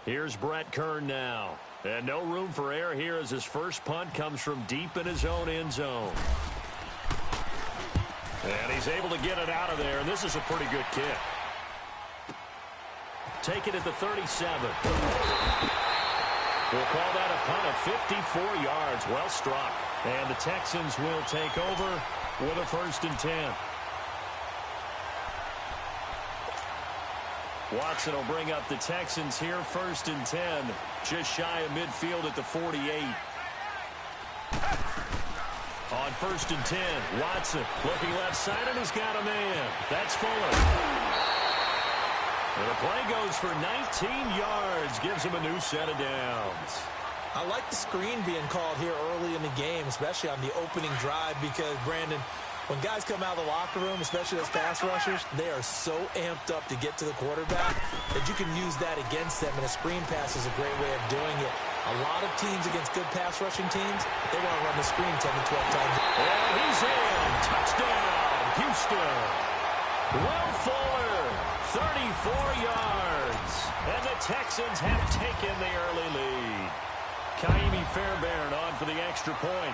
Here's Brett Kern now. And no room for error here as his first punt comes from deep in his own end zone. And he's able to get it out of there, and this is a pretty good kick. Take it at the 37. We'll call that a punt of 54 yards. Well struck. And the Texans will take over with a 1st and 10. Watson will bring up the Texans here, 1st and 10. Just shy of midfield at the 48. On 1st and 10, Watson looking left side, and he's got a man. That's Fuller. And the play goes for 19 yards, gives him a new set of downs. I like the screen being called here early in the game, especially on the opening drive, because, Brandon, when guys come out of the locker room, especially those pass rushers, they are so amped up to get to the quarterback that you can use that against them, and a screen pass is a great way of doing it. A lot of teams against good pass rushing teams, they want to run the screen 10 to 12 times. And he's in. Touchdown, Houston. Will Fuller, 34 yards. And the Texans have taken the early lead. Kaimi Fairbairn on for the extra point.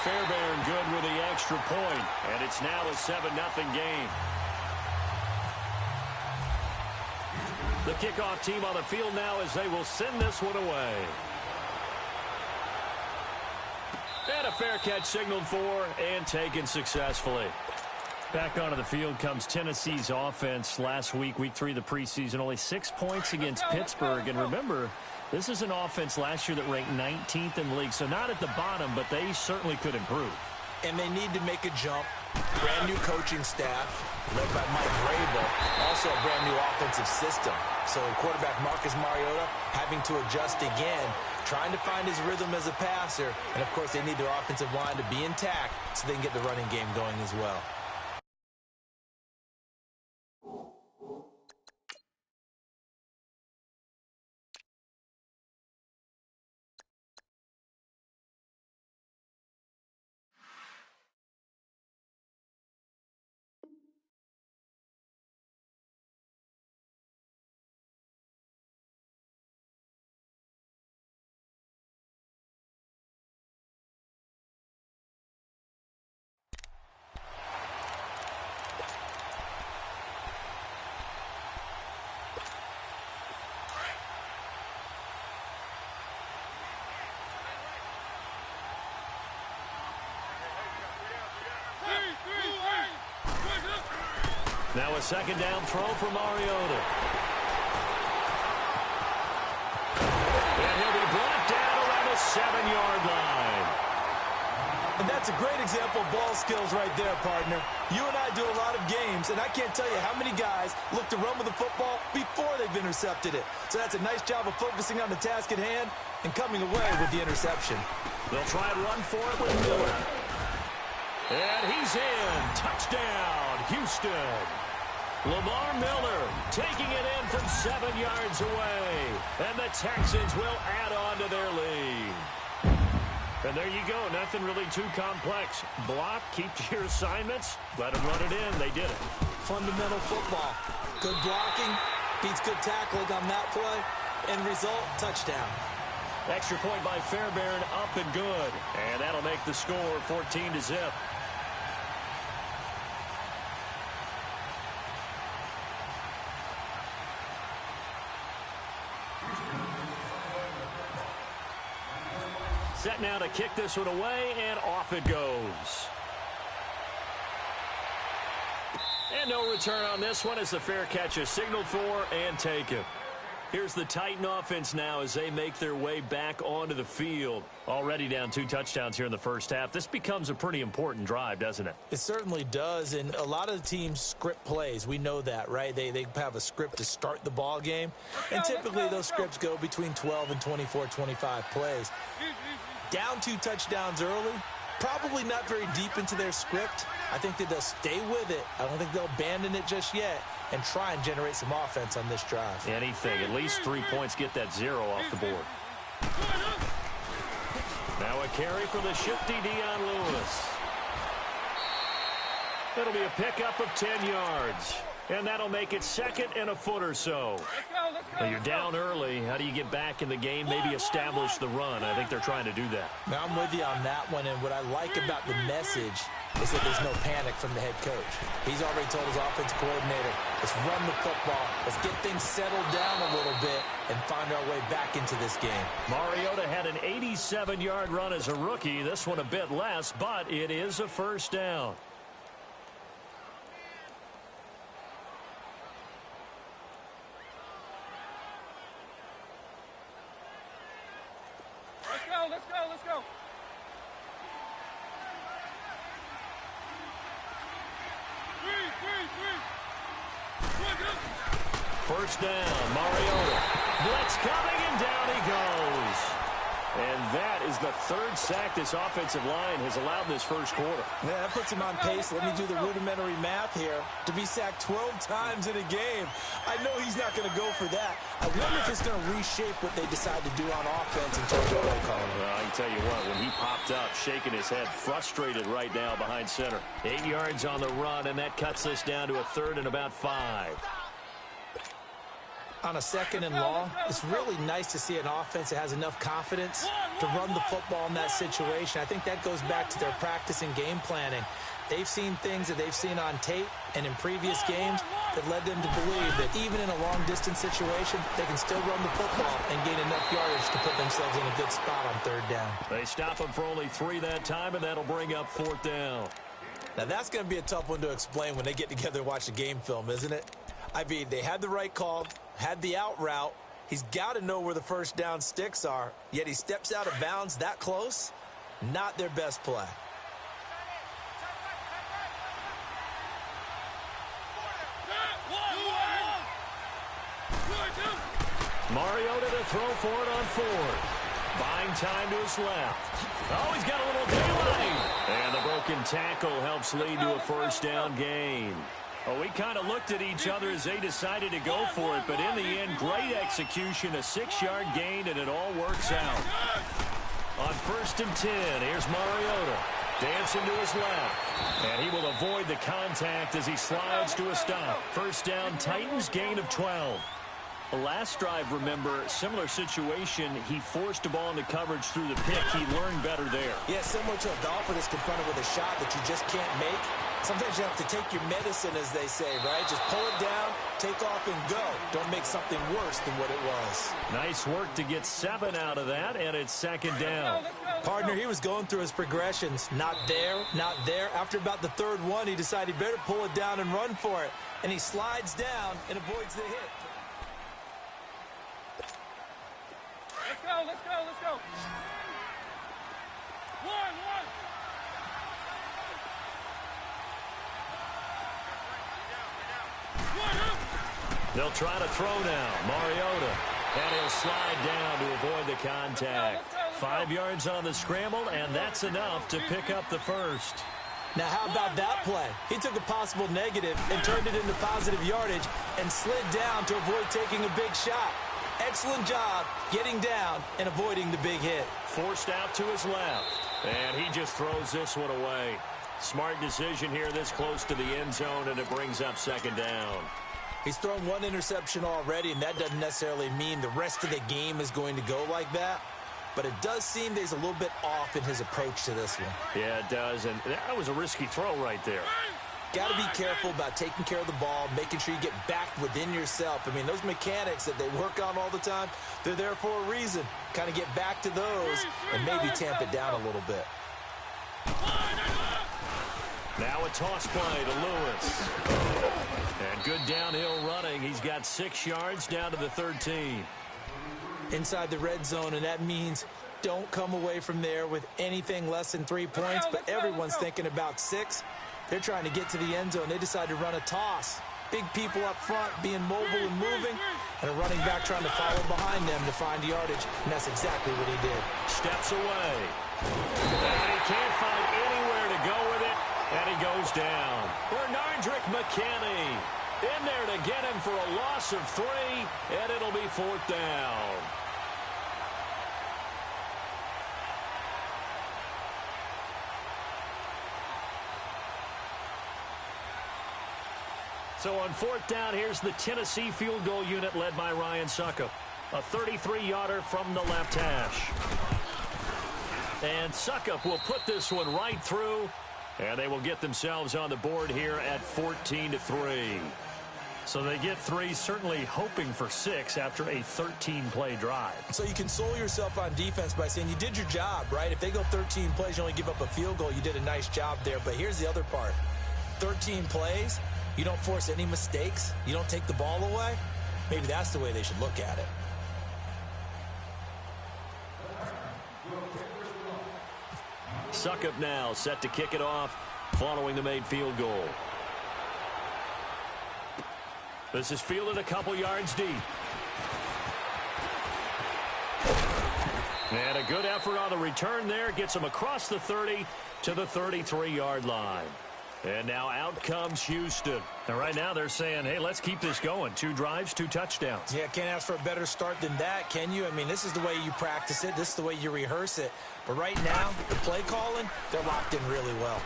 Fairbairn good with the extra point, and it's now a 7-0 game. The kickoff team on the field now as they will send this one away. And a fair catch signaled for and taken successfully. Back onto the field comes Tennessee's offense. Last week, week 3 of the preseason, only 6 points against Pittsburgh. And remember, this is an offense last year that ranked 19th in the league, so not at the bottom, but they certainly could improve. And they need to make a jump. Brand new coaching staff, led by Mike Vrabel, also a brand new offensive system. So quarterback Marcus Mariota having to adjust again, trying to find his rhythm as a passer. And, of course, they need their offensive line to be intact so they can get the running game going as well. Now a 2nd down throw for Mariota. And he'll be brought down around the 7-yard line. And that's a great example of ball skills right there, partner. You and I do a lot of games, and I can't tell you how many guys look to run with the football before they've intercepted it. So that's a nice job of focusing on the task at hand and coming away with the interception. They'll try and run for it with Miller. And he's in. Touchdown, Houston. Lamar Miller taking it in from 7 yards away. And the Texans will add on to their lead. And there you go. Nothing really too complex. Block, keep to your assignments, let them run it in. They did it. Fundamental football. Good blocking beats good tackling on that play. End result, touchdown. Extra point by Fairbairn, up and good. And that'll make the score 14-0. Set now to kick this one away, and off it goes. And no return on this one as the fair catch is signaled for and taken. Here's the Titan offense now as they make their way back onto the field. Already down 2 touchdowns here in the first half. This becomes a pretty important drive, doesn't it? It certainly does, and a lot of the teams script plays. We know that, right? They have a script to start the ball game, and typically those scripts go between 12 and 24, 25 plays. Down 2 touchdowns early, probably not very deep into their script. I think that they'll stay with it. I don't think they'll abandon it just yet and try and generate some offense on this drive. Anything. At least 3 points, get that 0 off the board. Now a carry for the shifty Dion Lewis. It'll be a pickup of 10 yards. And that'll make it 2nd and a foot or so. Now you're down early. How do you get back in the game? Maybe establish the run. I think they're trying to do that. Now, I'm with you on that one, and what I like about the message is that there's no panic from the head coach. He's already told his offensive coordinator, let's run the football, let's get things settled down a little bit and find our way back into this game. Mariota had an 87-yard run as a rookie. This one a bit less, but it is a first down. Let's go. First down, Mariota. Blitz coming, and down he goes. And that is the 3rd sack this offensive line has allowed in this first quarter. Yeah, that puts him on pace. Let me do the rudimentary math here. To be sacked 12 times in a game, I know he's not going to go for that. I wonder if it's going to reshape what they decide to do on offense in terms of play calling. Well, I can tell you what, when he popped up, shaking his head, frustrated right now behind center. 8 yards on the run, and that cuts us down to a 3rd and about 5. On a 2nd and long, it's really nice to see an offense that has enough confidence to run the football in that situation. I think that goes back to their practice and game planning. They've seen things that they've seen on tape and in previous games that led them to believe that even in a long-distance situation, they can still run the football and gain enough yardage to put themselves in a good spot on 3rd down. They stop him for only 3 that time, and that'll bring up 4th down. Now, that's going to be a tough one to explain when they get together and watch the game film, isn't it? I mean, they had the right call, had the out route. He's got to know where the first down sticks are, yet he steps out of bounds that close. Not their best play. Mariota to throw for it on 4th. Buying time to his left. Oh, he's got a little daylight. And the broken tackle helps lead to a first down gain. Well, we kind of looked at each other as they decided to go for it, but in the end, great execution, a 6-yard gain, and it all works out. On 1st and 10, here's Mariota. Dancing to his left. And he will avoid the contact as he slides to a stop. First down, Titans, gain of 12. The last drive, remember, similar situation. He forced a ball into coverage through the pick. He learned better there. Yeah, similar to a golfer that's confronted with a shot that you just can't make. Sometimes you have to take your medicine, as they say, right? Just pull it down, take off, and go. Don't make something worse than what it was. Nice work to get 7 out of that, and it's 2nd down. Partner, he was going through his progressions. Not there, not there. After about the 3rd one, he decided he better pull it down and run for it. And he slides down and avoids the hit. Let's go. One. They'll try to throw now. Mariota. And he'll slide down to avoid the contact. 5 yards on the scramble, and that's enough to pick up the first. Now, how about that play? He took a possible negative and turned it into positive yardage and slid down to avoid taking a big shot. Excellent job getting down and avoiding the big hit. Forced out to his left. And he just throws this one away. Smart decision here this close to the end zone, and it brings up 2nd down. He's thrown 1 interception already, and that doesn't necessarily mean the rest of the game is going to go like that. But it does seem that he's a little bit off in his approach to this one. Yeah, it does, and that was a risky throw right there. Got to be careful about taking care of the ball, making sure you get back within yourself. I mean, those mechanics that they work on all the time, they're there for a reason. Kind of get back to those and maybe tamp it down a little bit. Now a toss play to Lewis. And good downhill running. He's got 6 yards down to the 13. Inside the red zone, and that means don't come away from there with anything less than 3 points, but everyone's thinking about 6. They're trying to get to the end zone. They decide to run a toss. Big people up front being mobile and moving, and a running back trying to follow behind them to find yardage, and that's exactly what he did. Steps away. And he can't find anywhere to go with it, and he goes down. Bernardrick McKinney in there to get him for a loss of 3, and it'll be 4th down. So on fourth down, here's the Tennessee field goal unit led by Ryan Suckup. A 33-yarder from the left hash. And Suckup will put this one right through, and they will get themselves on the board here at 14-3. So they get 3, certainly hoping for 6 after a 13-play drive. So you console yourself on defense by saying you did your job, right? If they go 13 plays, you only give up a field goal, you did a nice job there. But here's the other part. 13 plays, you don't force any mistakes, you don't take the ball away. Maybe that's the way they should look at it. Suckup now set to kick it off following the made field goal. This is fielded a couple yards deep. And a good effort on the return there. Gets him across the 30 to the 33-yard line. And now out comes Houston. And right now they're saying, hey, let's keep this going. 2 drives, 2 touchdowns. Yeah, can't ask for a better start than that, can you? I mean, this is the way you practice it. This is the way you rehearse it. But right now, the play calling, they're locked in really well.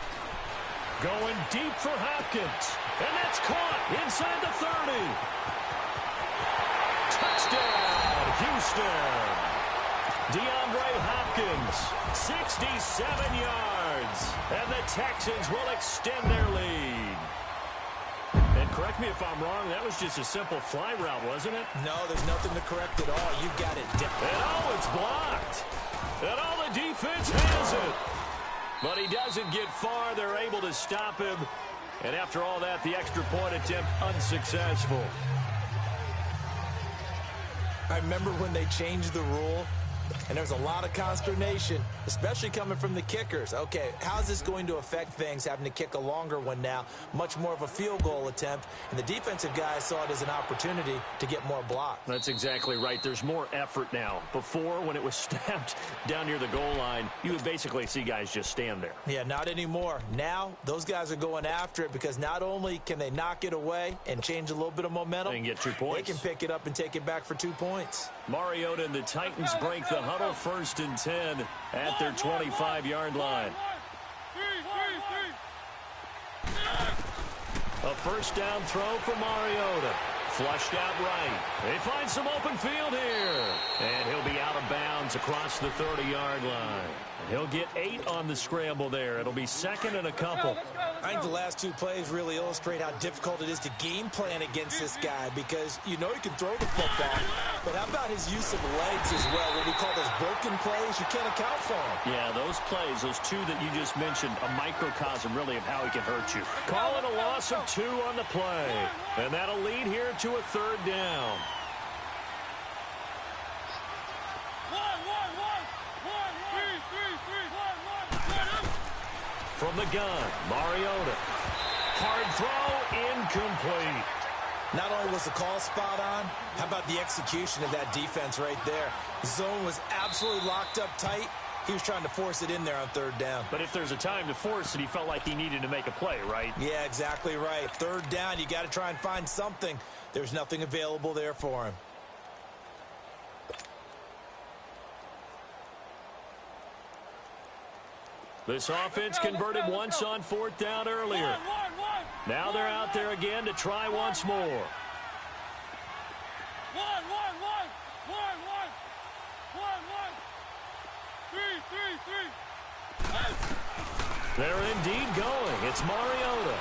Going deep for Hopkins. And that's caught inside the 30. Touchdown, Houston. DeAndre Hopkins, 67 yards. And the Texans will extend their lead. And correct me if I'm wrong, that was just a simple fly route, wasn't it? No, there's nothing to correct at all. You've got it down. And oh, it's blocked. And all the defense has it. But he doesn't get far. They're able to stop him. And after all that, the extra point attempt unsuccessful. I remember when they changed the rule, and there was a lot of consternation, especially coming from the kickers. Okay, how's this going to affect things, having to kick a longer one now, much more of a field goal attempt, and the defensive guys saw it as an opportunity to get more blocks. That's exactly right. There's more effort now. Before, when it was snapped down near the goal line, you would basically see guys just stand there. Yeah, not anymore. Now, those guys are going after it because not only can they knock it away and change a little bit of momentum, they can get 2 points. They can pick it up and take it back for 2 points. Mariota and the Titans break the huddle, 1st and 10 at their 25-yard line. A first down throw for Mariota. Flushed out right. They find some open field here. And he'll be out of bounds across the 30-yard line. He'll get 8 on the scramble there. It'll be 2nd and a couple. I think the last 2 plays really illustrate how difficult it is to game plan against this guy because you know he can throw the football, but how about his use of legs as well? What we call those broken plays, you can't account for them. Yeah, those plays, those 2 that you just mentioned, a microcosm really of how he can hurt you. Calling a loss of 2 on the play, and that'll lead here to a 3rd down. From the gun, Mariota. Hard throw, incomplete. Not only was the call spot on, how about the execution of that defense right there? The zone was absolutely locked up tight. He was trying to force it in there on 3rd down. But if there's a time to force it, he felt like he needed to make a play, right? Yeah, exactly right. 3rd down, you got to try and find something. There's nothing available there for him. This offense converted once on 4th down earlier. Now they're out there again to try once more. They're indeed going. It's Mariota.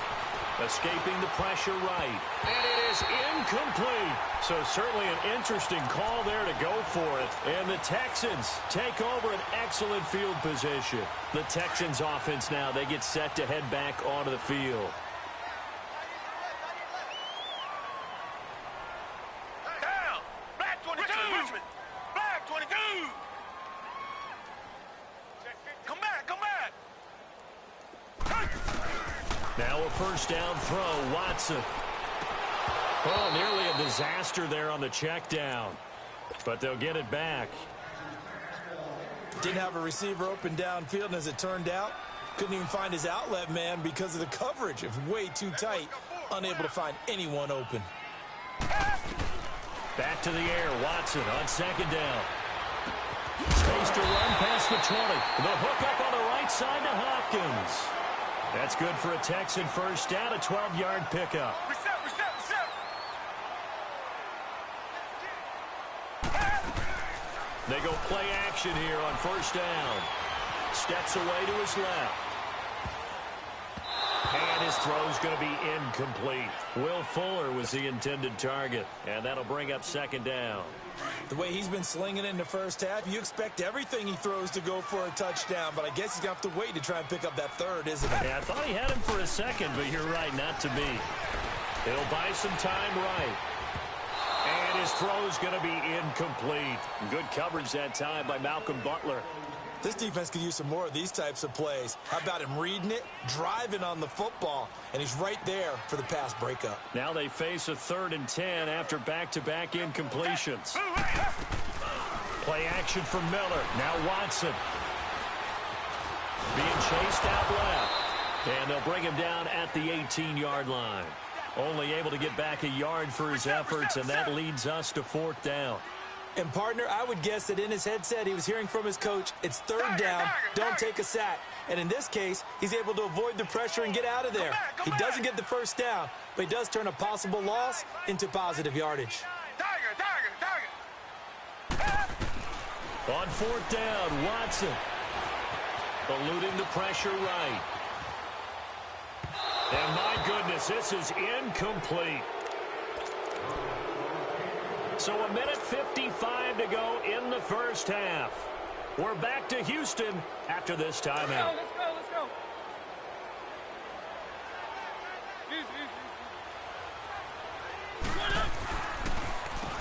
Escaping the pressure right. And it is incomplete. So certainly an interesting call there to go for it. And the Texans take over an excellent field position. The Texans offense now, they get set to head back onto the field. Down! Black 22! Richmond! Black 22! Come back, come back! Now a first down throw, Watson. Oh, nearly a disaster there on the check down. But they'll get it back. Didn't have a receiver open downfield, and as it turned out, couldn't even find his outlet man because of the coverage. It was way too tight, unable to find anyone open. Back to the air, Watson on 2nd down. Space to run past the 20. The hook up on the right side to Hopkins. That's good for a Texan first down, a 12-yard pickup. Reset, reset! They go play action here on first down. Steps away to his left. And his throw's going to be incomplete. Will Fuller was the intended target, and that'll bring up second down. The way he's been slinging it in the first half, you expect everything he throws to go for a touchdown, but I guess he's going to have to wait to try and pick up that third, isn't he? Yeah, I thought he had him for a second, but you're right, not to be. It'll buy some time right. And his throw's going to be incomplete. Good coverage that time by Malcolm Butler. This defense could use some more of these types of plays. How about him reading it, driving on the football, and he's right there for the pass breakup. Now they face a 3rd and 10 after back-to-back incompletions. Play action for Miller. Now Watson. Being chased out left. And they'll bring him down at the 18-yard line. Only able to get back a yard for his efforts, and that leads us to 4th down. And, partner, I would guess that in his headset he was hearing from his coach, it's 3rd down, don't take a sack. And in this case, he's able to avoid the pressure and get out of there. He doesn't get the first down, but he does turn a possible loss into positive yardage. On 4th down, Watson. Eluding the pressure right. And my goodness, this is incomplete. So a minute 55 to go in the first half. We're back to Houston after this timeout. Let's go, let's go. Easy.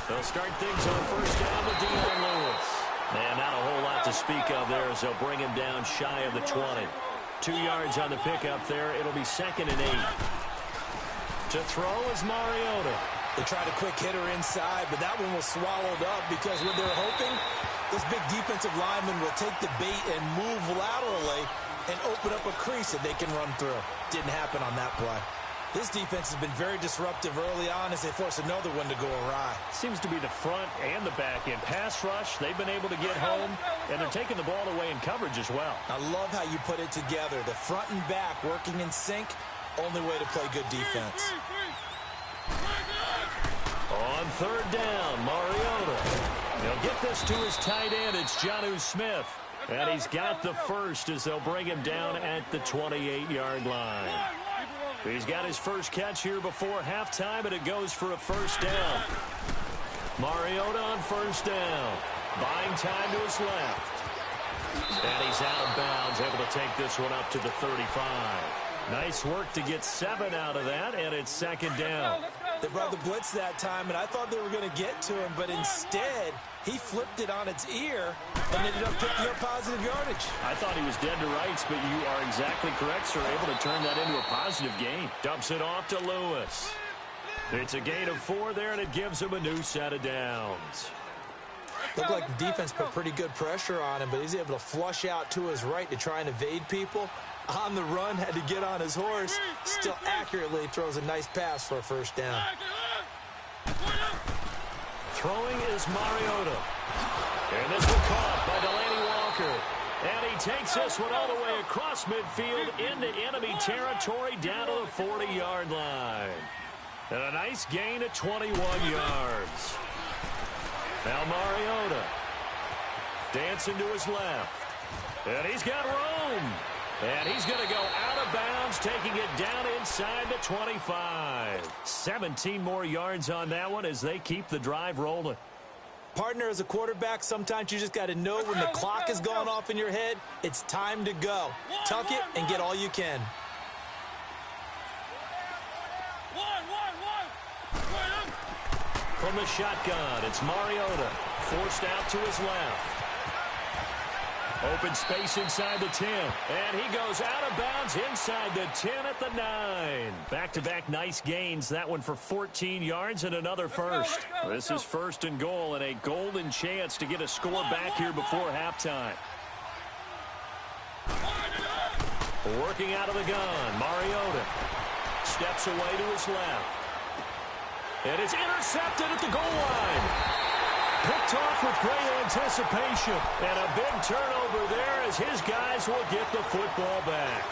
They'll start things on first down with Dion Lewis. Man, not a whole lot to speak of there as they'll bring him down shy of the 20. 2 yards on the pickup there. It'll be 2nd and 8. To throw is Mariota. They tried a quick hitter inside, but that one was swallowed up because what they're hoping, those big defensive linemen will take the bait and move laterally and open up a crease that they can run through. Didn't happen on that play. This defense has been very disruptive early on as they force another one to go awry. Seems to be the front and the back end. Pass rush, they've been able to get home, and they're taking the ball away in coverage as well. I love how you put it together. The front and back working in sync, only way to play good defense. On 3rd down, Mariota. He'll get this to his tight end. It's Jonnu Smith. And he's got the first as they'll bring him down at the 28-yard line. He's got his first catch here before halftime, and it goes for a first down. Mariota on first down. Buying time to his left. And he's out of bounds, able to take this one up to the 35. Nice work to get 7 out of that, and it's 2nd down. They brought the blitz that time, and I thought they were going to get to him, but instead, he flipped it on its ear and ended up picking up positive yardage. I thought he was dead to rights, but you are exactly correct, sir. Able to turn that into a positive gain. Dumps it off to Lewis. It's a gain of 4 there, and it gives him a new set of downs. Looked like the defense put pretty good pressure on him, but he's able to flush out to his right to try and evade people. On the run, had to get on his horse. Still accurately throws a nice pass for a first down. Throwing is Mariota. And this one caught by Delaney Walker. And he takes this one all the way across midfield into enemy territory down to the 40-yard line. And a nice gain of 21 yards. Now Mariota dancing to his left. And he's got room. And he's going to go out of bounds, taking it down inside the 25. 17 more yards on that one as they keep the drive rolling. Partner, as a quarterback, sometimes you just got to know when the clock has gone off in your head, it's time to go. Tuck it and get all you can. From the shotgun, it's Mariota. Forced out to his left. Open space inside the 10. And he goes out of bounds inside the 10 at the 9. Back-to-back nice gains. That one for 14 yards and another first. This is 1st and goal and a golden chance to get a score back here before halftime. Working out of the gun, Mariota steps away to his left. And it's intercepted at the goal line. Picked off with great anticipation. And a big turnover there as his guys will get the football back.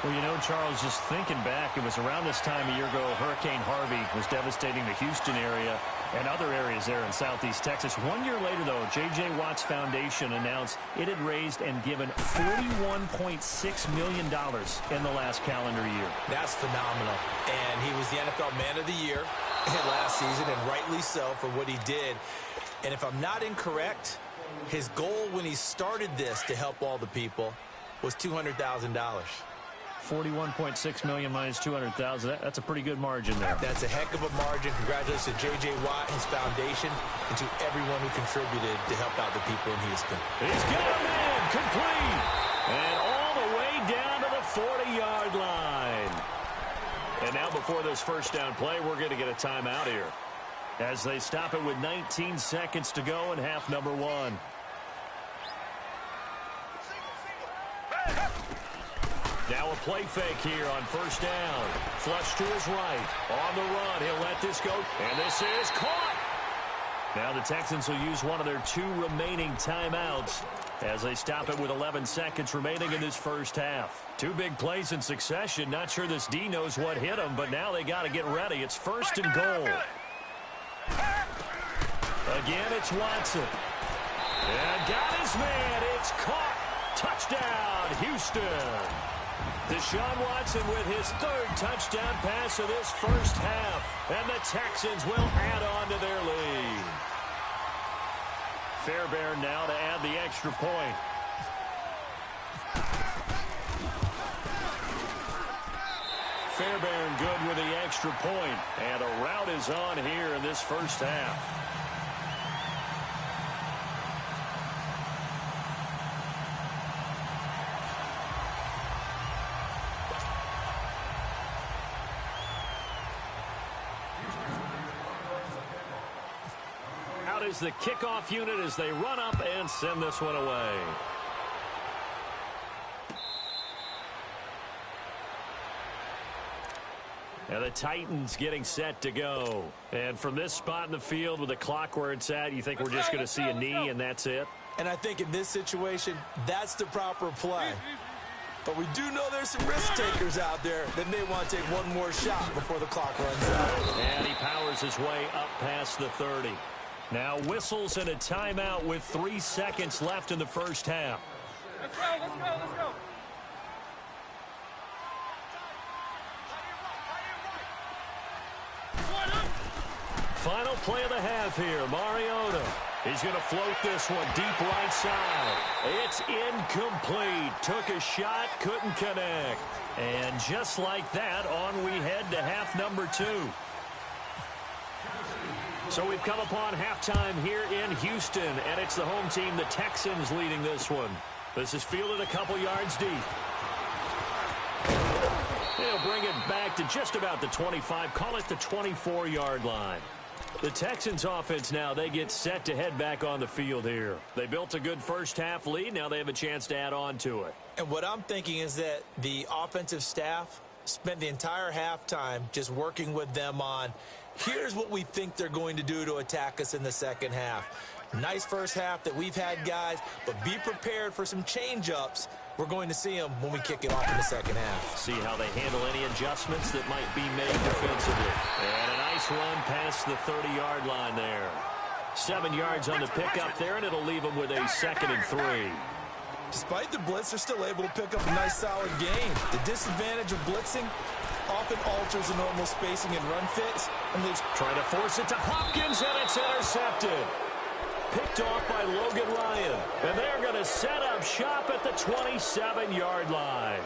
Well, you know, Charles, just thinking back, it was around this time a year ago, Hurricane Harvey was devastating the Houston area. And other areas there in Southeast Texas. 1 year later, though, J.J. Watt's Foundation announced it had raised and given $41.6 million in the last calendar year. That's phenomenal. And he was the NFL Man of the Year last season, and rightly so for what he did. And if I'm not incorrect, his goal when he started this to help all the people was $200,000. 41.6 million minus 200,000. That's a pretty good margin there. That's a heck of a margin. Congratulations to J.J. Watt, his foundation, and to everyone who contributed to help out the people in Houston. He's got him in, complete, and all the way down to the 40-yard line. And now before this first down play, we're going to get a timeout here as they stop it with 19 seconds to go in half number 1. Now a play fake here on first down. Flush to his right. On the run, he'll let this go. And this is caught. Now the Texans will use one of their 2 remaining timeouts as they stop it with 11 seconds remaining in this first half. 2 big plays in succession. Not sure this D knows what hit him, but now they got to get ready. It's first and goal. Again, it's Watson. And got his man. It's caught. Touchdown, Houston. Deshaun Watson with his 3rd touchdown pass of this first half. And the Texans will add on to their lead. Fairbairn now to add the extra point. Fairbairn good with the extra point. And a rout is on here in this first half. Is the kickoff unit as they run up and send this one away. And the Titans getting set to go. And from this spot in the field with the clock where it's at, you think we're just going to see a knee and that's it? And I think in this situation, that's the proper play. But we do know there's some risk takers out there that may want to take one more shot before the clock runs out. And he powers his way up past the 30. Now whistles and a timeout with 3 seconds left in the first half. Let's go, let's go, let's go. Final play of the half here, Mariota. He's going to float this one deep right side. It's incomplete. Took a shot, couldn't connect. And just like that, on we head to half number 2. So we've come upon halftime here in Houston, and it's the home team, the Texans, leading this one. This is fielded a couple yards deep. They'll bring it back to just about the 25, call it the 24-yard line. The Texans offense now, they get set to head back on the field here. They built a good first half lead. Now they have a chance to add on to it. And what I'm thinking is that the offensive staff spent the entire halftime just working with them on, here's what we think they're going to do to attack us in the second half. Nice first half that we've had, guys, but be prepared for some change-ups. We're going to see them when we kick it off in the second half. See how they handle any adjustments that might be made defensively. And a nice run past the 30-yard line there. 7 yards on the pickup there, and it'll leave them with a 2nd and 3. Despite the blitz, they're still able to pick up a nice, solid gain. The disadvantage of blitzing often alters the normal spacing and run fits. And they try to force it to Hopkins, and it's intercepted. Picked off by Logan Ryan. And they're going to set up shop at the 27-yard line.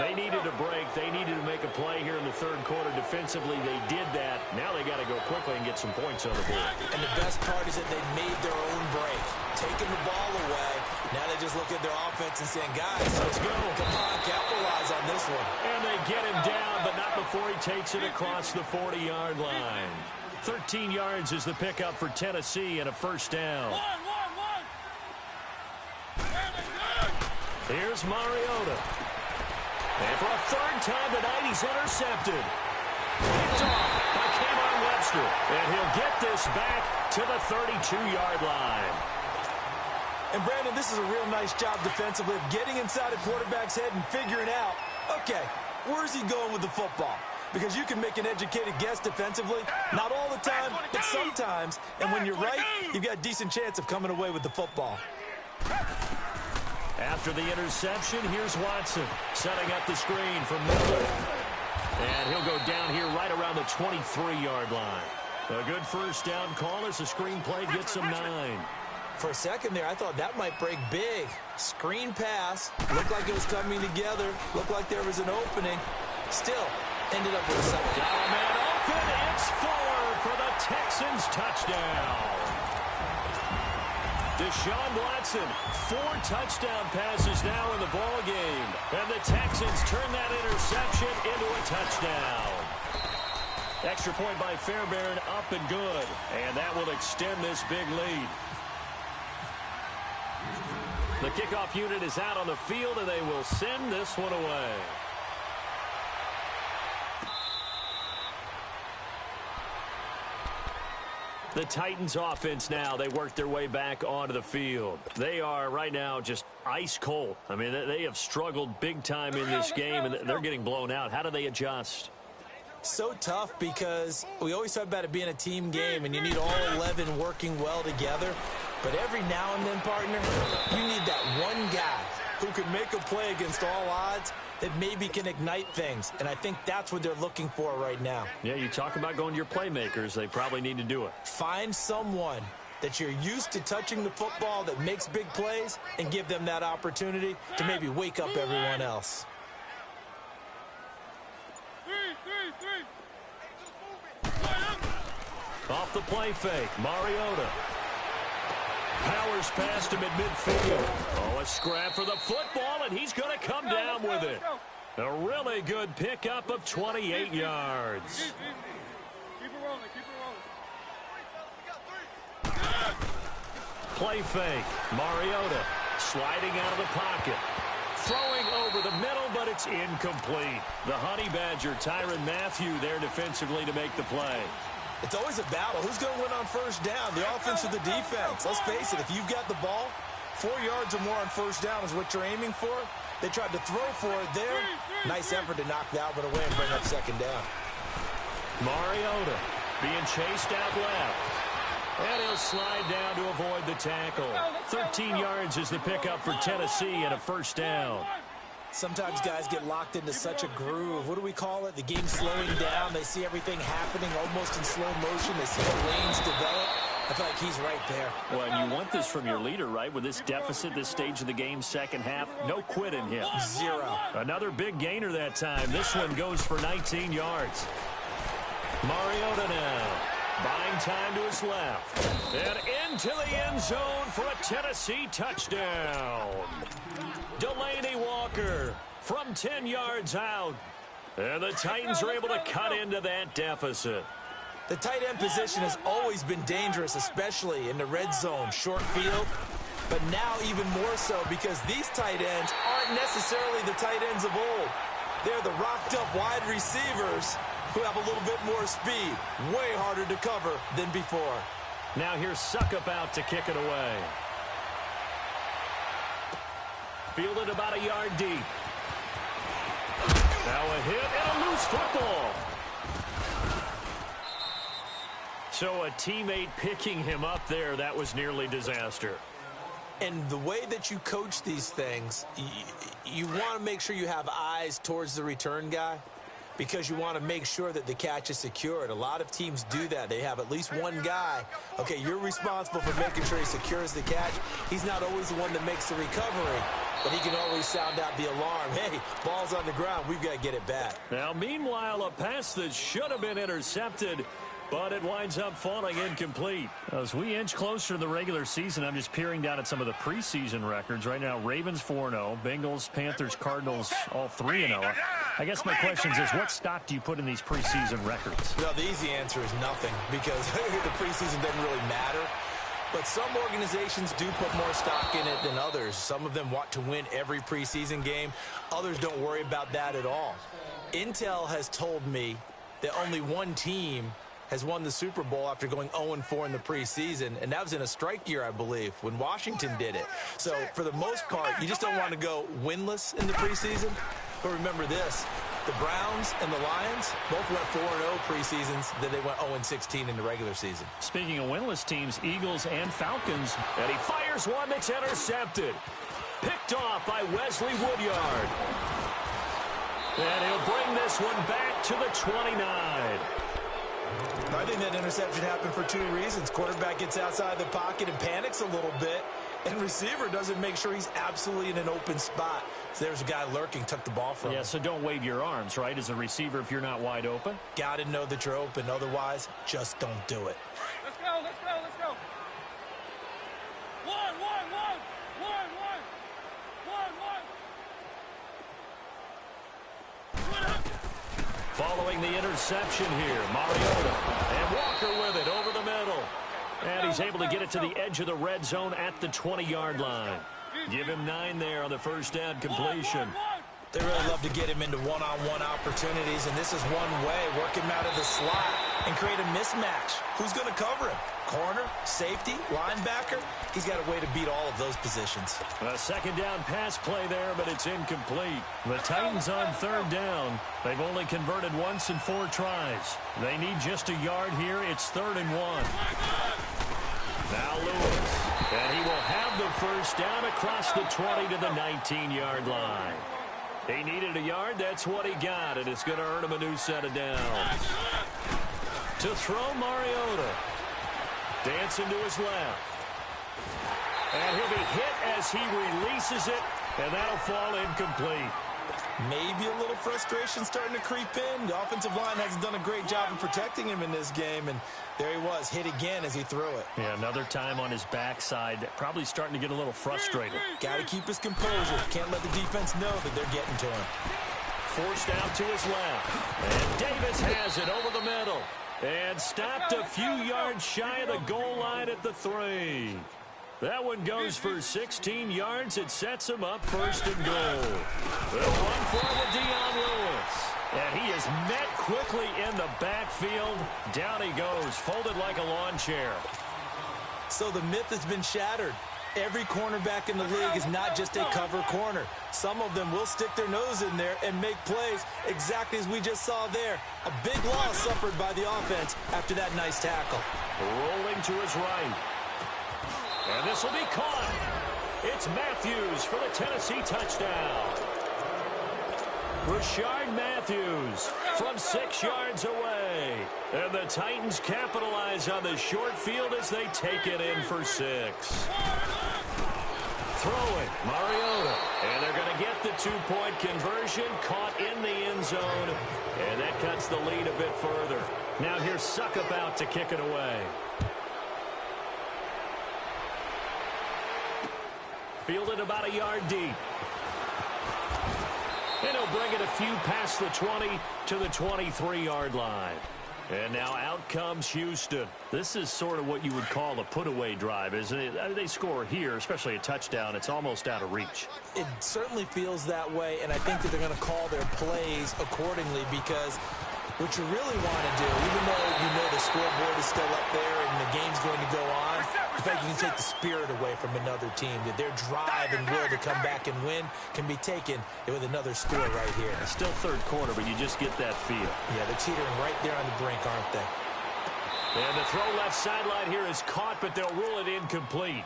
They needed a break. They needed to make a play here in the third quarter defensively. They did that. Now they got to go quickly and get some points on the board. And the best part is that they made their own break. Taking the ball away. Now they just look at their offense and saying, guys, let's go. Come on, capitalize on this one. And they get him down, but not before he takes it across the 40-yard line. 13 yards is the pickup for Tennessee and a first down. Here's Mariota. And for a third time tonight, he's intercepted. Picked off by K'Von Webster. And he'll get this back to the 32-yard line. And, Brandon, this is a real nice job defensively of getting inside a quarterback's head and figuring out, okay, where's he going with the football? because you can make an educated guess defensively. Not all the time, but sometimes. And when you're right, you've got a decent chance of coming away with the football. After the interception, here's Watson setting up the screen for Miller. And he'll go down here right around the 23-yard line. A good first down call as the screen play gets him 9. For a second there, I thought that might break big. Screen pass. Looked like it was coming together. Looked like there was an opening. Still, ended up with a second. Got a man open. It's 4 for the Texans touchdown. Deshaun Watson, 4 touchdown passes now in the ball game. And the Texans turn that interception into a touchdown. Extra point by Fairbairn, up and good. And that will extend this big lead. The kickoff unit is out on the field, and they will send this one away. The Titans offense now, they work their way back onto the field. They are right now just ice cold. I mean, they have struggled big time in this game, and they're getting blown out. How do they adjust? So tough because we always talk about it being a team game, and you need all 11 working well together. But every now and then, partner, you need that one guy who can make a play against all odds that maybe can ignite things. And I think that's what they're looking for right now. Yeah, you talk about going to your playmakers. They probably need to do it. Find someone that you're used to touching the football that makes big plays and give them that opportunity to maybe wake up everyone else. Off the play fake, Mariota. Powers past him at midfield. Oh, a scrap for the football, and he's going to come down with it. A really good pickup of 28 yards. Keep it rolling, keep it rolling. Play fake, Mariota sliding out of the pocket. Throwing over the middle, but it's incomplete. The Honey Badger, Tyrann Mathieu, there defensively to make the play. It's always a battle. Who's going to win on first down, the offense or the defense? Let's face it, if you've got the ball, 4 yards or more on first down is what you're aiming for. They tried to throw for it there. Nice effort to knock that one away and bring up second down. Mariota being chased out left. And he'll slide down to avoid the tackle. 13 yards is the pickup for Tennessee and a first down. Sometimes guys get locked into such a groove. What do we call it? The game's slowing down. They see everything happening almost in slow motion. They see the lanes develop. I feel like he's right there. Well, and you want this from your leader, right? With this deficit, this stage of the game, second half, no quit in him. 0. Another big gainer that time. This one goes for 19 yards. Mariota now. Buying time to his left. And into the end zone for a Tennessee touchdown. Delaney Walker from 10 yards out. And the Titans are able to cut into that deficit. The tight end position has always been dangerous, especially in the red zone, short field. But now even more so because these tight ends aren't necessarily the tight ends of old. They're the rocked-up wide receivers who have a little bit more speed. Way harder to cover than before. Now here's Suckup out to kick it away. Fielded about a yard deep. Now a hit and a loose football. So a teammate picking him up there, that was nearly disaster. And the way that you coach these things, you want to make sure you have eyes towards the return guy because you want to make sure that the catch is secured. A lot of teams do that. They have at least one guy. Okay, you're responsible for making sure he secures the catch. He's not always the one that makes the recovery, but he can always sound out the alarm. Hey, ball's on the ground. We've got to get it back. Now, meanwhile, a pass that should have been intercepted, but it winds up falling incomplete. As we inch closer to the regular season, I'm just peering down at some of the preseason records. Right now, Ravens 4-0, Bengals, Panthers, Cardinals, all 3-0. I guess my question is, what stock do you put in these preseason records? Well, the easy answer is nothing because the preseason doesn't really matter. But some organizations do put more stock in it than others. Some of them want to win every preseason game. Others don't worry about that at all. Intel has told me that only one team has won the Super Bowl after going 0-4 in the preseason, and that was in a strike year, I believe, when Washington did it. So for the most part, you just don't want to go winless in the preseason. But remember this, The Browns and the Lions both went 4-0 preseasons, then they went 0-16 in the regular season. Speaking of winless teams, Eagles and Falcons. And he fires one that's intercepted. Picked off by Wesley Woodyard. And he'll bring this one back to the 29. I think that interception happened for two reasons. Quarterback gets outside the pocket and panics a little bit, and receiver doesn't make sure he's absolutely in an open spot. So there's a guy lurking, took the ball from him. Yeah, so don't wave your arms, right, as a receiver if you're not wide open? Got to know that you're open. Otherwise, just don't do it. Let's go, let's go, let's go. One. Following the interception here, Mariota. And Walker with it over the middle. And he's able to get it to the edge of the red zone at the 20-yard line. Give him 9 there on the first down completion. They really love to get him into one-on-one opportunities, and this is one way. Work him out of the slot and create a mismatch. Who's going to cover him? Corner, safety, linebacker? He's got a way to beat all of those positions. A second down pass play there, but it's incomplete. The Titans on third down. They've only converted once in 4 tries. They need just a yard here. It's 3rd and 1. Now Lewis. And he will have the first down across the 20 to the 19-yard line. He needed a yard. That's what he got, and it's going to earn him a new set of downs. To throw, Mariota. Dancing to his left. And he'll be hit as he releases it, and that'll fall incomplete. Maybe a little frustration starting to creep in. The offensive line hasn't done a great job of protecting him in this game, and there he was, hit again as he threw it. Yeah, another time on his backside, probably starting to get a little frustrated. Got to keep his composure. Can't let the defense know that they're getting to him. Forced out to his left. And Davis has it over the middle. And stopped a few yards shy of the goal line at the 3. That one goes for 16 yards. It sets him up 1st and goal. The run forward, Dion Lewis. And he is met quickly in the backfield. Down he goes, folded like a lawn chair. So the myth has been shattered. Every cornerback in the league is not just a cover corner. Some of them will stick their nose in there and make plays exactly as we just saw there. A big loss suffered by the offense after that nice tackle. Rolling to his right. And this will be caught. It's Matthews for the Tennessee touchdown. Rashard Matthews from 6 yards away. And the Titans capitalize on the short field as they take it in for 6. Throwing, Mariota. And they're going to get the 2-point conversion, caught in the end zone. And that cuts the lead a bit further. Now here's Suckup out to kick it away. Fielded about a yard deep. And he'll bring it a few past the 20 to the 23-yard line. And now out comes Houston. This is sort of what you would call a put-away drive, isn't it? I mean, they score here, especially a touchdown. It's almost out of reach. It certainly feels that way, and I think that they're going to call their plays accordingly because what you really want to do, even though you know the scoreboard is still up there and the game's going to go on, the fact you can take the spirit away from another team, that their drive and will to come back and win can be taken with another score right here. It's still third quarter, but you just get that feel. Yeah, they're teetering right there on the brink, aren't they? And the throw left sideline here is caught, but they'll rule it incomplete.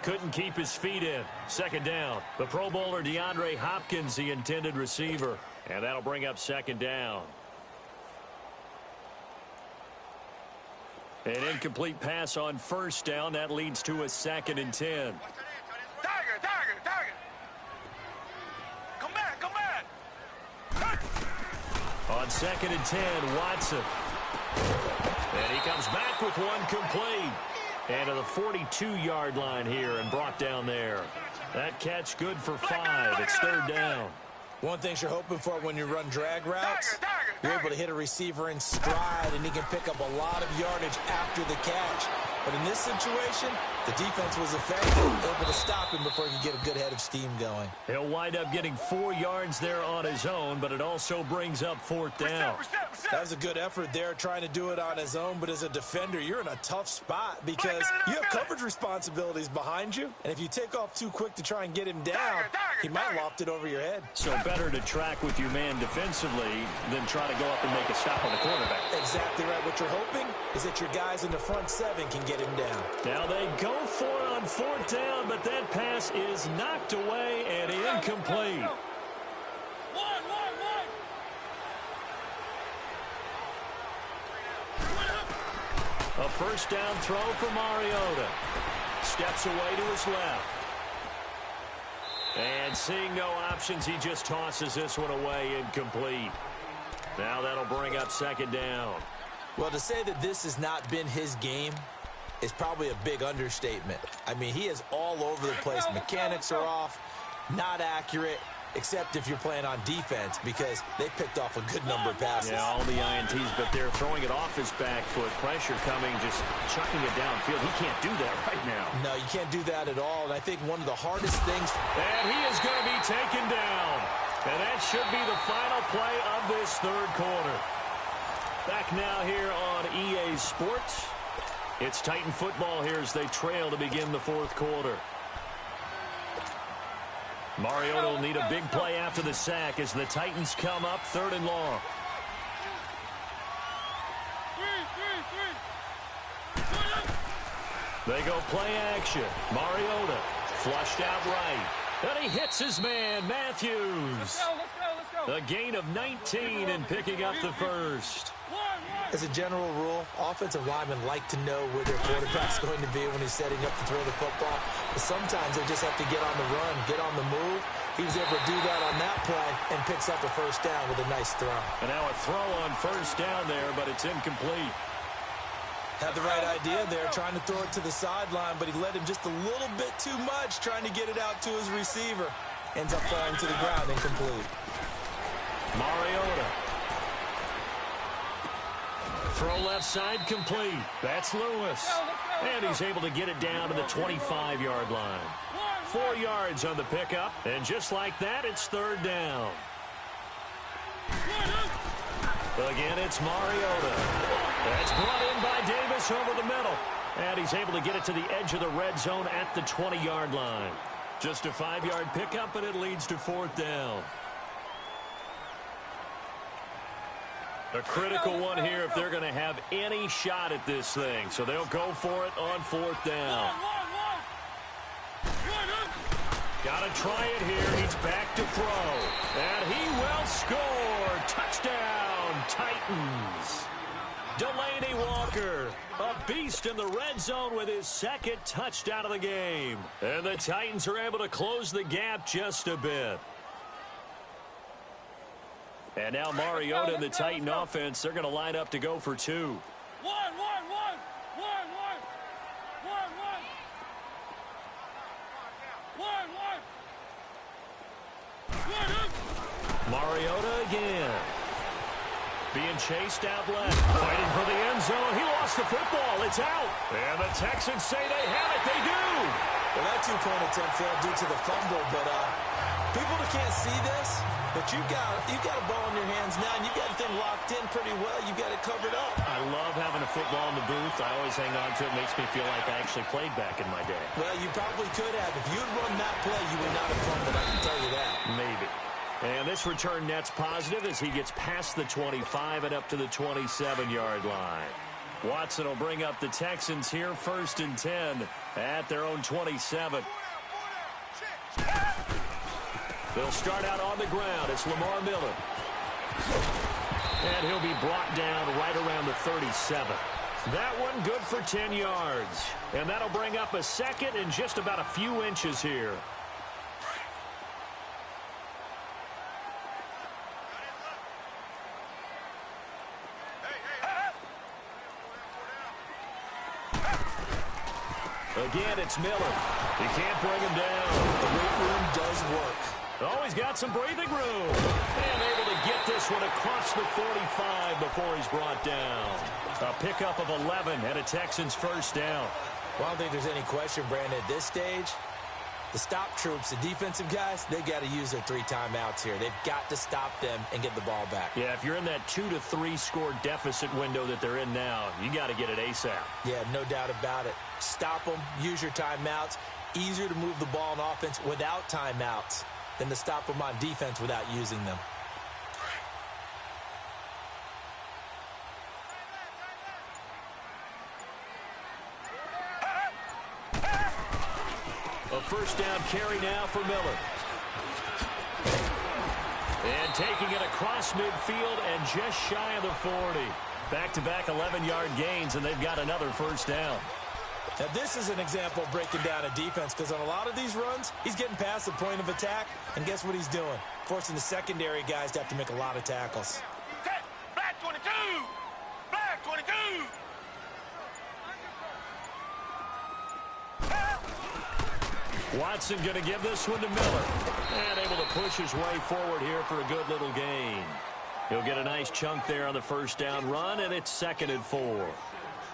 Couldn't keep his feet in. 2nd down. The Pro Bowler DeAndre Hopkins, the intended receiver. And that'll bring up 2nd down. An incomplete pass on 1st down. That leads to a 2nd and 10. Target. Come back. On 2nd and 10, Watson. And he comes back with one complete. And to the 42-yard line here and brought down there. That catch good for 5. It's 3rd down. One thing you're hoping for when you run drag routes, you're able to hit a receiver in stride, and he can pick up a lot of yardage after the catch. But in this situation, the defense was effective, able to stop him before he could get a good head of steam going. He'll wind up getting 4 yards there on his own, but it also brings up 4th down. That was a good effort there, trying to do it on his own. But as a defender, you're in a tough spot because you have coverage responsibilities behind you. And if you take off too quick to try and get him down, he might loft it over your head. So better to track with your man defensively than try to go up and make a stop on the quarterback. Exactly right. What you're hoping is that your guys in the front 7 can get him down. Now they go for it on 4th down, but that pass is knocked away and incomplete. A 1st down throw for Mariota. Steps away to his left. And seeing no options, he just tosses this one away, incomplete. Now that'll bring up 2nd down. Well, to say that this has not been his game is probably a big understatement. I mean, he is all over the place. Mechanics are off, not accurate, except if you're playing on defense, because they picked off a good number of passes. Yeah, all the INTs, but they're throwing it off his back foot. Pressure coming, just chucking it downfield. He can't do that right now. No, you can't do that at all, and I think one of the hardest things... And he is going to be taken down. And that should be the final play of this 3rd quarter. Back now here on EA Sports. It's Titan football here as they trail to begin the 4th quarter. Mariota will need a big play after the sack as the Titans come up 3rd and long. They go play action. Mariota flushed out right. And he hits his man, Matthews. Let's go. A gain of 19 and picking up the 1st. As a general rule, offensive linemen like to know where their quarterback's going to be when he's setting up to throw the football. But sometimes they just have to get on the run, get on the move. He was able to do that on that play and picks up a 1st down with a nice throw. And now a throw on 1st down there, but it's incomplete. Had the right idea there, trying to throw it to the sideline, but he let him just a little bit too much, trying to get it out to his receiver. Ends up falling to the ground, incomplete. Mariota. Throw left side complete. That's Lewis. And he's able to get it down to the 25-yard line. 4 yards on the pickup. And just like that, it's 3rd down. Again, it's Mariota. That's brought in by Davis over the middle. And he's able to get it to the edge of the red zone at the 20-yard line. Just a 5-yard pickup, and it leads to 4th down. A critical one here if they're going to have any shot at this thing. So they'll go for it on 4th down. Got to try it here. He's back to throw. And he will score. Touchdown, Titans. Delaney Walker, a beast in the red zone with his 2nd touchdown of the game. And the Titans are able to close the gap just a bit. And now Mariota and the Titan offense, they're going to line up to go for 2. Mariota again. Being chased out left. Fighting for the end zone. He lost the football. It's out. And the Texans say they have it. They do. Well, that 2-point attempt failed due to the fumble, but people that can't see this, but you got a ball in your hands now, and you got the thing locked in pretty well. You got it covered up. I love having a football in the booth. I always hang on to it. Makes me feel like I actually played back in my day. Well, you probably could have. If you had run that play, you would not have fumbled. I can tell you that. Maybe. And this return net's positive as he gets past the 25 and up to the 27-yard line. Watson will bring up the Texans here 1st and 10 at their own 27. They'll start out on the ground. It's Lamar Miller. And he'll be brought down right around the 37. That one good for 10 yards. And that'll bring up a 2nd and just about a few inches here. Again, it's Miller. He can't bring him down. The weight room does work. Oh, he's got some breathing room. And able to get this one across across the 45 before he's brought down. A pickup of 11 and a Texans first down. Well, I don't think there's any question, Brandon, at this stage, the stop troops, the defensive guys, they got to use their 3 timeouts here. They've got to stop them and get the ball back. Yeah, if you're in that 2 to 3 score deficit window that they're in now, you got to get it ASAP. Yeah, no doubt about it. Stop them, use your timeouts. Easier to move the ball on offense without timeouts than to stop them on defense without using them. A first down carry now for Miller. And taking it across midfield and just shy of the 40. Back-to-back 11-yard gains, and they've got another first down. Now, this is an example of breaking down a defense, because on a lot of these runs, he's getting past the point of attack, and guess what he's doing? Forcing the secondary guys to have to make a lot of tackles. Black 22! Black 22! Watson going to give this one to Miller. And able to push his way forward here for a good little gain. He'll get a nice chunk there on the first down run, and it's 2nd and 4.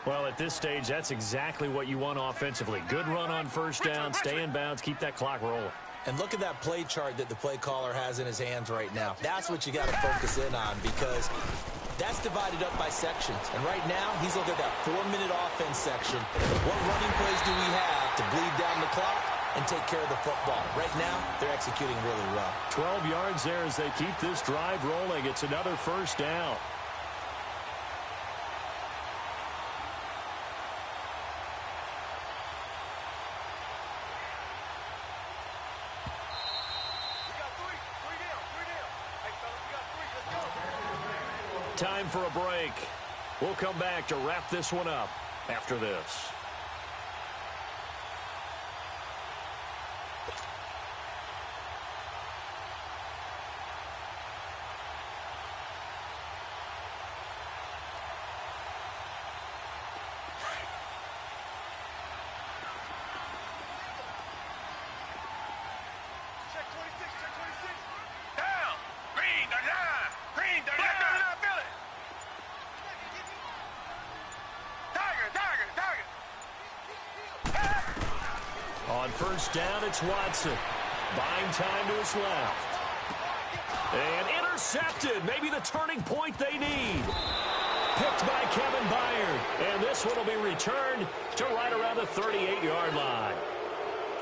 Well, at this stage, that's exactly what you want offensively. Good run on first down, stay in bounds, keep that clock rolling. And look at that play chart that the play caller has in his hands right now. That's what you got to focus in on, because that's divided up by sections. And right now, he's looking at that 4-minute offense section. What running plays do we have to bleed down the clock and take care of the football? Right now, they're executing really well. 12 yards there as they keep this drive rolling. It's another first down. Time for a break. We'll come back to wrap this one up after this. On first down, it's Watson. Buying time to his left. And intercepted. Maybe the turning point they need. Picked by Kevin Byard. And this one will be returned to right around the 38-yard line.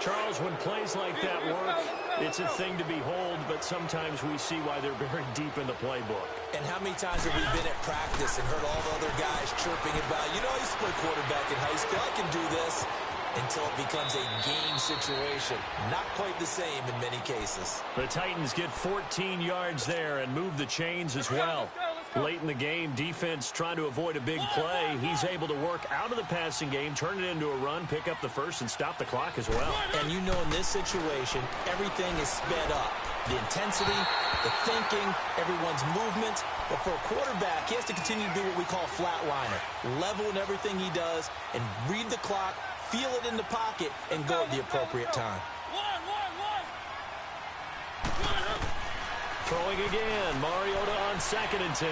Charles, when plays like that work, it's a thing to behold, but sometimes we see why they're buried deep in the playbook. And how many times have we been at practice and heard all the other guys chirping about, you know, I used to play quarterback in high school, I can do this, until it becomes a game situation. Not quite the same in many cases. The Titans get 14 yards there and move the chains as well. Late in the game, defense trying to avoid a big play. He's able to work out of the passing game, turn it into a run, pick up the first, and stop the clock as well. And you know, in this situation, everything is sped up. The intensity, the thinking, everyone's movement. But for a quarterback, he has to continue to do what we call a flatliner. Level in everything he does and read the clock, feel it in the pocket, and go at the appropriate time. Throwing again, Mariota on 2nd and 10.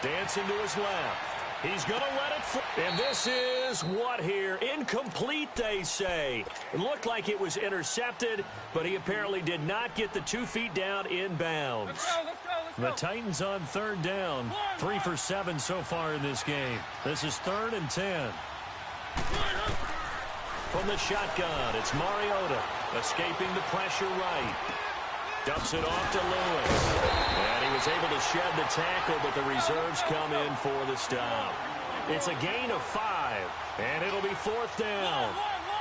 Dancing to his left. He's going to let it fly. And this is what here? Incomplete, they say. It looked like it was intercepted, but he apparently did not get the 2 feet down in bounds. Let's go. The Titans on 3rd down. 3 for 7 so far in this game. This is 3rd and 10. From the shotgun, it's Mariota. Escaping the pressure right. Dumps it off to Lewis. And he was able to shed the tackle, but the reserves come in for the stop. It's a gain of 5, and it'll be 4th down.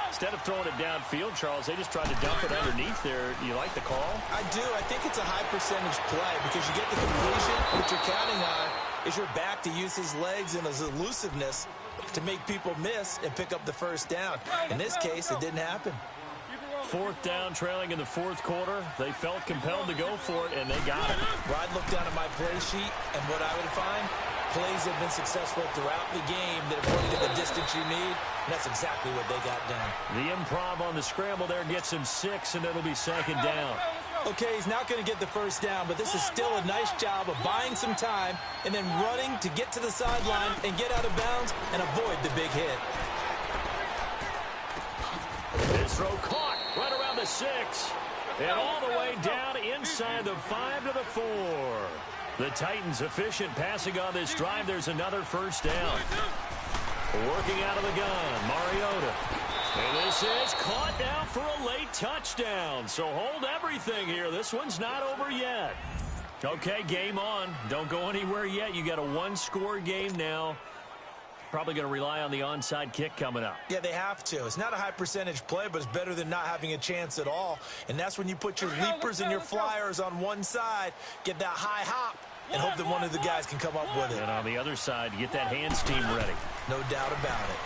Instead of throwing it downfield, Charles, they just tried to dump it underneath there. You like the call? I do. I think it's a high percentage play because you get the completion. What you're counting on is your back to use his legs and his elusiveness to make people miss and pick up the first down. In this case, it didn't happen. 4th down, trailing in the 4th quarter. They felt compelled to go for it, and they got it. Well, I'd look down at my play sheet, and what I would find, plays have been successful throughout the game that have run to the distance you need, and that's exactly what they got done. The improv on the scramble there gets him 6, and it'll be 2nd down. Okay, he's not going to get the first down, but this is still a nice job of buying some time and then running to get to the sideline and get out of bounds and avoid the big hit. This throw caught right around the 6. And all the way down inside the 5 to the 4. The Titans efficient passing on this drive. There's another first down. Working out of the gun, Mariota. And this is caught now for a late touchdown. So hold everything here. This one's not over yet. Okay, game on. Don't go anywhere yet. You got a one-score game now. Probably going to rely on the onside kick coming up. Yeah, they have to. It's not a high percentage play, but it's better than not having a chance at all. And that's when you put your leapers and your flyers on one side, get that high hop, and hope that one of the guys can come up with it. And on the other side, get that hands team ready. No doubt about it.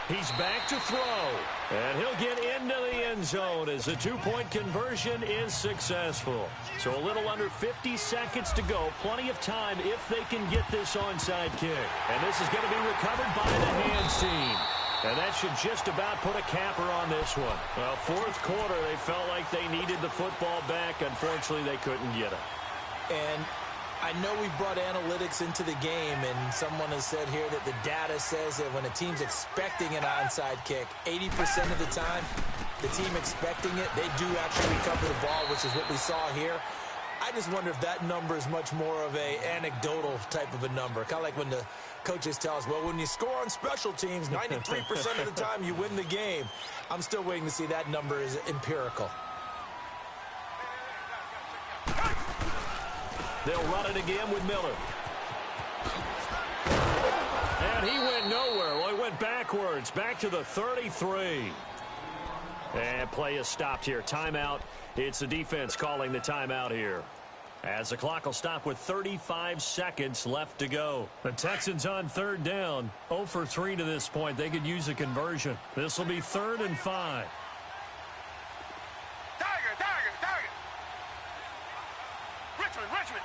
He's back to throw. And he'll get into the end zone as the two-point conversion is successful. So a little under 50 seconds to go. Plenty of time if they can get this onside kick. And this is going to be recovered by the hands team. And that should just about put a capper on this one. Well, fourth quarter, they felt like they needed the football back. Unfortunately, they couldn't get it. And I know we brought analytics into the game, and someone has said here that the data says that when a team's expecting an onside kick, 80% of the time, the team expecting it, they do actually recover the ball, which is what we saw here. I just wonder if that number is much more of a anecdotal type of a number. Kind of like when the coaches tell us, well, when you score on special teams, 93% of the time you win the game. I'm still waiting to see that number is empirical. They'll run it again with Miller. And he went nowhere. Well, he went backwards, back to the 33. And play is stopped here. Timeout. It's the defense calling the timeout here. As the clock will stop with 35 seconds left to go. The Texans on third down. 0 for 3 to this point. They could use a conversion. This will be 3rd and 5. Tiger. Richmond. Tiger.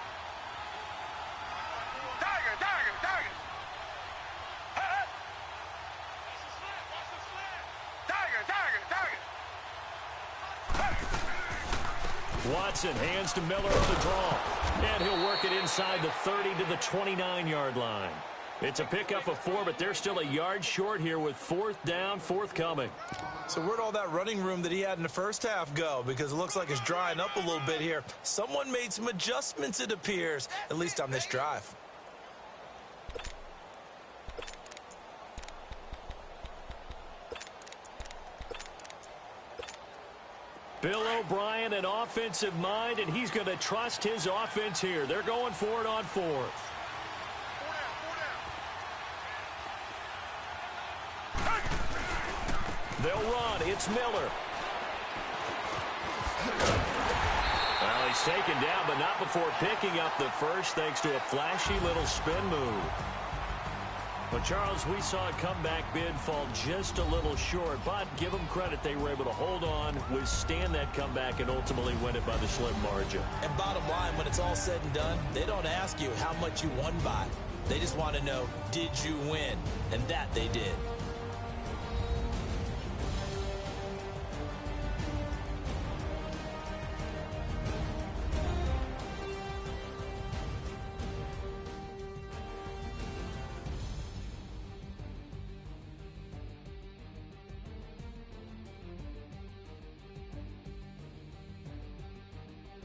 Watson hands to Miller on the draw. And he'll work it inside the 30 to the 29-yard line. It's a pickup of 4, but they're still a yard short here with 4th down, forthcoming. So where'd all that running room that he had in the first half go? Because it looks like it's drying up a little bit here. Someone made some adjustments, it appears, at least on this drive. Bill O'Brien, an offensive mind, and he's going to trust his offense here. They're going for it on 4th. They'll run. It's Miller. Well, he's taken down, but not before picking up the first, thanks to a flashy little spin move. But, Charles, we saw a comeback bid fall just a little short, but give them credit. They were able to hold on, withstand that comeback, and ultimately win it by the slim margin. And bottom line, when it's all said and done, they don't ask you how much you won by. They just want to know, did you win? And that they did.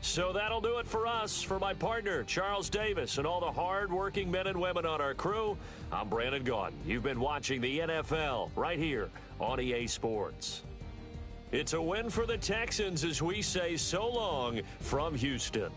So that'll do it for us. For my partner, Charles Davis, and all the hard-working men and women on our crew, I'm Brandon Gaudin. You've been watching the NFL right here on EA Sports. It's a win for the Texans as we say so long from Houston.